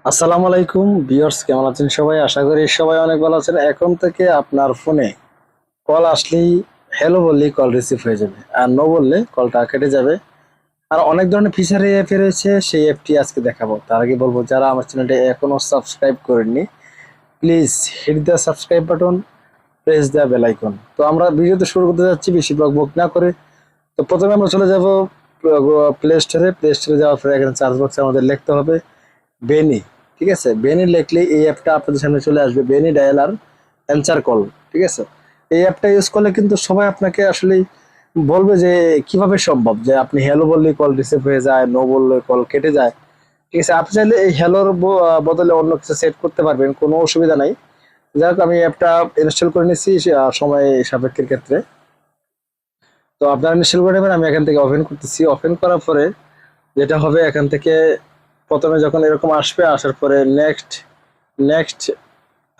আসসালামু আলাইকুম ভিউয়ার্স, কেমন আছেন সবাই? আশা করি সবাই অনেক ভালো আছেন। এখন থেকে আপনার ফোনে কল আসলেই হ্যালো বললেই কল রিসিভ হয়ে যাবে, আর নো বললে কলটা কেটে যাবে। আর অনেক ধরনের ফিচার এই অ্যাপে রয়েছে, সেই অ্যাপটি আজকে দেখাবো। তার আগে বলবো, যারা আমার চ্যানেলটি এখনো সাবস্ক্রাইব করেননি, please hit the subscribe button, press the bell icon. তো আমরা ভিডিওতে শুরু করতে যাচ্ছি, বেশি বক না করে। তো প্রথমে আমরা চলে যাব প্লে স্টোরে যাওয়ার পরে এখানে সার্চ বক্সে আমাদের লিখতে হবে বেনি। ঠিক আছে, বেনি লিখলে এই অ্যাপটা আপনাদের সামনে চলে আসবে, বেনি ডায়ালার অ্যান্সার কল। ঠিক আছে, এই অ্যাপটা ইউজ করলে কিন্তু সবাই আপনাকে আসলে বলবে যে কিভাবে সম্ভব যে আপনি হ্যালো বললে কল রিসিভ হয়ে যায়, নো বললে কল কেটে যায়। ঠিক আছে, আপনি চাইলে এই হ্যালোর বদলে অন্য কিছু সেট করতে পারবেন, কোনো অসুবিধা নাই। যাই হোক, আমি অ্যাপটা ইনস্টল করে নিচ্ছি সময় সাপেক্ষের ক্ষেত্রে। তো আপনারা ইনস্টল করে নেবেন, আমি এখান থেকে ওপেন করতেছি। ওপেন করার পরে যেটা হবে, এখান থেকে প্রথমে যখন এরকম আসবে, আসার পরে নেক্সট নেক্সট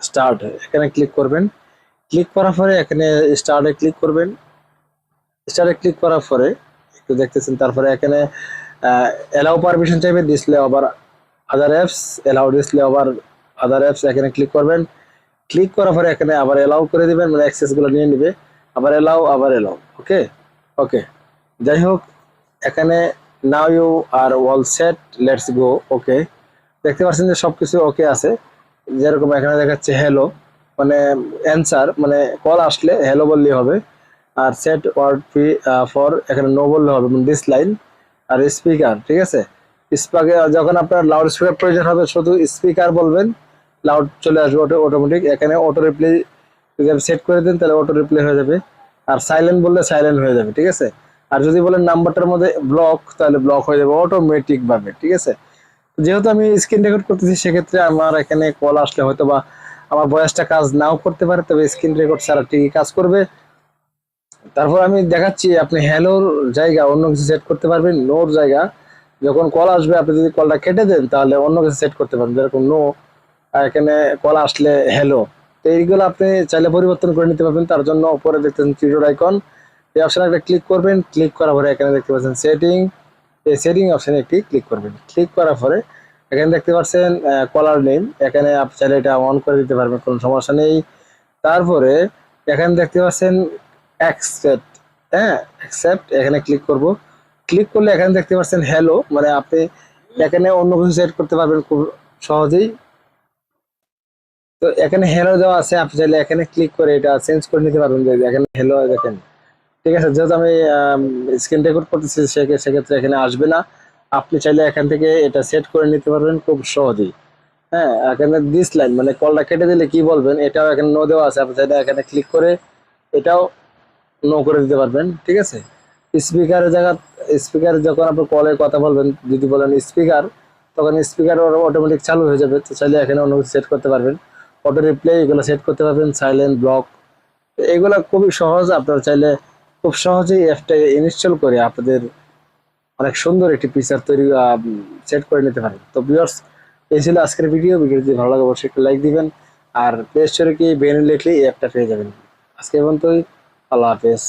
স্টার্ট এখানে ক্লিক করবেন। ক্লিক করার পরে এখানে স্টার্টে ক্লিক করবেন। স্টার্টে ক্লিক করার পরে একটু দেখতেছেন, তারপরে এখানে এলাও পারমিশন চাইবে, ডিসপ্লে ওভার আদার অ্যাপস, এলাও ডিসপ্লে ওভার আদার অ্যাপস, এখানে ক্লিক করবেন। ক্লিক করার পরে এখানে আবার এলাও করে দিবেন, মানে অ্যাক্সেস গুলো নিয়ে নিবে। আবার এলাও, আবার এলাও। ওকে ওকে, যাই হোক, এখানে now you are all set, let's go. Okay, দেখতে পাচ্ছেন যে সবকিছু ওকে আছে। যেরকম এখানে দেখাচ্ছে হ্যালো, মানে অ্যান্সার, মানে কল আসলে হ্যালো বললেই হবে। আর সেট ওয়ার্ড ফ্রি ফর, এখানে নো বললে হবে, দিস লাইন। আর স্পিকার, ঠিক আছে, স্পিকার যখন আপনার লাউড স্পিকার প্রয়োজন হবে, শুধু স্পিকার বলবেন, লাউড চলে আসবে অটোমেটিক। এখানে অটো রিপ্লে যদি আপনি সেট করে দেন, তাহলে অটো রিপ্লে হয়ে যাবে। আর সাইলেন্ট বললে সাইলেন্ট হয়ে যাবে। ঠিক আছে, আর যদি বলেন নাম্বারটার মধ্যে ব্লক, তাহলে ব্লক হয়ে যাবে অটোমেটিক ভাবে। ঠিক আছে, যেহেতু আমি স্ক্রিন রেকর্ড করতেছি, সেক্ষেত্রে আমার এখানে কল আসলে হয়তো বা আমার ভয়েসটা কাজ নাও করতে পারে, তবে স্ক্রিন রেকর্ড ছাড়া ঠিকই কাজ করবে। তারপর আমি দেখাচ্ছি, আপনি হ্যালোর জায়গা অন্য কিছু সেট করতে পারবেন। নোর জায়গা যখন কল আসবে, আপনি যদি কলটা কেটে দেন, তাহলে অন্য কিছু সেট করতে পারবেন, যেরকম নো। আর এখানে কল আসলে হ্যালো। তো এইগুলো আপনি চাইলে পরিবর্তন করে নিতে পারবেন। তার জন্য উপরে দেখতেছেন থ্রিডট আইকন, এই অপশনে একটা ক্লিক করবেন। ক্লিক করার পরে এখানে দেখতে পাচ্ছেন সেটিং, এই সেটিং অপশনে একটি ক্লিক করবেন। ক্লিক করার পরে এখানে দেখতে পাচ্ছেন কলার নেম, এখানে আপনি চাইলে এটা অন করে দিতে পারবেন, কোনো সমস্যা নেই। তারপরে এখানে দেখতে পাচ্ছেন অ্যাকসেপ্ট, হ্যাঁ অ্যাকসেপ্ট, এখানে ক্লিক করব। ক্লিক করলে এখানে দেখতে পাচ্ছেন হ্যালো, মানে আপনি এখানে অন্য কিছু সেট করতে পারবেন খুব সহজেই। তো এখানে হ্যালো দেওয়া আছে, আপনি চাইলে এখানে ক্লিক করে এটা চেঞ্জ করে নিতে পারবেন, যে এখানে হ্যালো দেখেন। ঠিক আছে, যেহেতু আমি স্ক্রিন রেকর্ড করতেছি, সেক্ষেত্রে এখানে আসবে না। আপনি চাইলে এখান থেকে এটা সেট করে নিতে পারবেন খুব সহজেই। হ্যাঁ, এখানে দিস লাইন, মানে কলটা কেটে দিলে কি বলবেন, এটাও এখানে নো দেওয়া আছে। আপনি চাইলে এখানে ক্লিক করে এটাও নো করে দিতে পারবেন। ঠিক আছে, স্পিকারের জায়গা, স্পিকার যখন আপনি কলে কথা বলবেন, যদি বলেন স্পিকার, তখন স্পিকার অটোমেটিক চালু হয়ে যাবে। তো চাইলে এখানে অন্য কিছু সেট করতে পারবেন, অটো রিপ্লে এগুলো সেট করতে পারবেন, সাইলেন্ট, ব্লক। এগুলো খুবই সহজ, আপনারা চাইলে খুব সহজেই অ্যাপটা ইনস্টল করে আপনাদের অনেক সুন্দর একটি ফিচার তৈরি সেট করে নিতে পারেন। তো ভিউয়ার্স, এই ছিল আজকের ভিডিও। ভিডিও যদি ভালো লাগে অবশ্যই একটা লাইক দিবেন, আর প্লে স্টোরে কি বেন লিখলে এই অ্যাপটা পেয়ে যাবেন। আজকে পর্যন্তই, আল্লাহ হাফেজ।